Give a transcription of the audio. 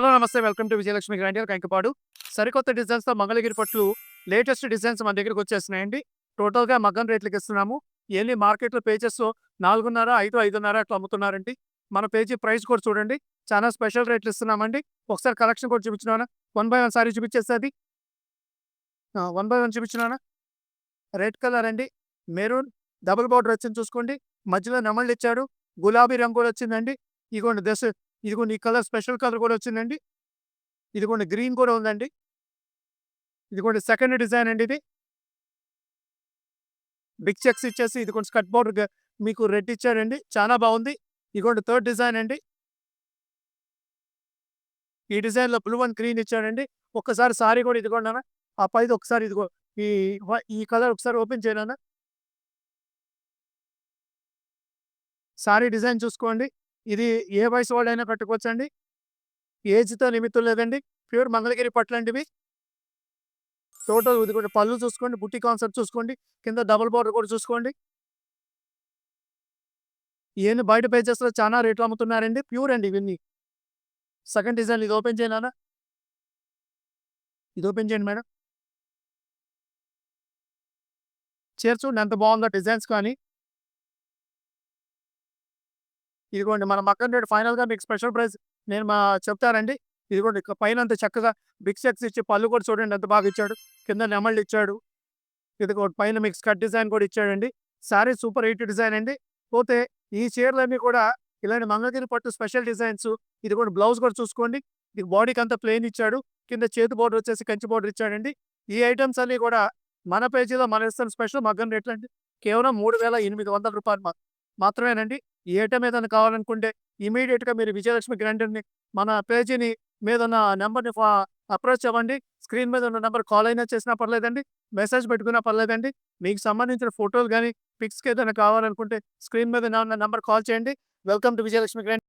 Hello నమస్తే. Welcome to Vijayalakshmi grinder Kankipadu. సరికొత్త డిజైన్స్‌తో మంగళగిరి పట్లు latest designs మన దగ్గరికొచ్చేస్తున్నాయండి. టోటల్‌గా మగ్గం రేట్లకిస్తున్నాము. ఎళ్లి మార్కెట్‌లో పేజెస్ 4:30, 5, 5:30 అట్లా అమ్ముతున్నారండి. మన పేజీ ప్రైస్ కూడా చూడండి. చాలా స్పెషల్ రేట్లు ఇస్తున్నామండి. ఒకసారి కలెక్షన్ కూడా చూపించనానా? వన్ బై వన్ సారీ చూపించేస్తే అది. వన్ బై వన్ చూపించనానా? రెడ్ కలర్ అండి. మెరూన్ డబుల్ బోర్డర్ వచ్చింది చూసుకోండి. మధ్యలో నెమళ్ళిచ్చాడు. గులాబీ రంగు కూడా వచ్చిందండి. ఇదిగోండి ఇదిగోండి ఈ కలర్ స్పెషల్ కలర్ కూడా వచ్చిందండి. ఇదిగోండి గ్రీన్ కూడా ఉందండి. ఇదిగోండి సెకండ్ డిజైన్ అండి ఇది. బిగ్ చెక్స్ ఇచ్చేసి ఇదిగోండి స్కర్ట్ బోర్డర్ మీకు రెడ్ ఇచ్చాడండి. చాలా బావుంది. ఇదిగోండి థర్డ్ డిజైన్ అండి. ఈ డిజైన్‌లో బ్లూ అండ్ గ్రీన్ ఇచ్చాడండి. ఒక్కసారి సారీ కూడా ఇదిగోండి నాన్న. ఆ పైది ఒకసారి ఇదిగో ఈ ఈ కలర్ ఒకసారి ఓపెన్ చేయి నాన్న. సారీ డిజైన్ చూసుకోండి. ఇది ఏ వయసు వాళ్ళైనా కట్టుకోవచ్చండి. ఏజ్‌తో నిమిత్తం లేదండి. ప్యూర్ మంగళగిరి పట్లండివి. టోటల్ ఇదిగోండి పళ్ళు చూసుకోండి. బుట్టి కాన్సెప్ట్ చూసుకోండి. కింద డబుల్ బోర్డర్ కూడా చూసుకోండి. ఇయన్నీ బయట పేజెస్‌లో చానా రేట్లు అమ్ముతున్నారండి. ప్యూర్ అండి ఇవన్నీ. సెకండ్ డిజైన్ ఇది ఓపెన్ చేయి నాన్న. ఇది ఓపెన్ చేయండి మేడం. చీర చూడండి ఎంత బావుందో డిజైన్స్ కానీ. ఇదిగోండి మన మగ్గం రేట్ ఫైనల్‌గా మీకు స్పెషల్ ప్రైస్ నేను చెప్తానండి. ఇదిగోండి పైనంత చక్కగా బిగ్ చెక్స్ ఇచ్చి పళ్ళు కూడా చూడండి ఎంత బాగా ఇచ్చాడు. కింద నెమళ్ళు ఇచ్చాడు. ఇదిగో పైన మీకు స్కర్ట్ డిజైన్ కూడా ఇచ్చాడండి. సారీ సూపర్ హిట్ డిజైన్ అండి. పోతే ఈ చీరలన్నీ కూడా ఇలాంటి మంగళగిరి పట్టు స్పెషల్ డిజైన్స్. ఇది కూడా బ్లౌజ్ కూడా చూసుకోండి. ఇది బాడీకి అంతా ప్లెయిన్ ఇచ్చాడు. కింద చేతి బోర్డర్ వచ్చేసి కంచి బోర్డర్ ఇచ్చాడండి. ఈ ఐటెమ్స్ అన్నీ కూడా మన పేజీలో మన ఇస్తున్న స్పెషల్ మగ్గం రేట్లు అండి. కేవలం రూ. 3,800 మాత్రమేనండి. ఈ ఐటెమ్ ఏదైనా కావాలనుకుంటే ఇమ్మీడియేట్‌గా మీరు విజయలక్ష్మి గ్రైండర్‌ని మన పేజీని మీద ఉన్న నంబర్‌ని అప్రోచ్ అవ్వండి. స్క్రీన్ మీద ఉన్న నంబర్ కాల్ అయినా చేసినా పర్లేదండి. మెసేజ్ పెట్టుకున్నా పర్లేదండి. మీకు సంబంధించిన ఫోటోలు గాని, పిక్స్‌కి ఏదైనా కావాలనుకుంటే స్క్రీన్ మీద ఉన్న నంబర్ కాల్ చేయండి. Welcome to Vijayalakshmi grinder.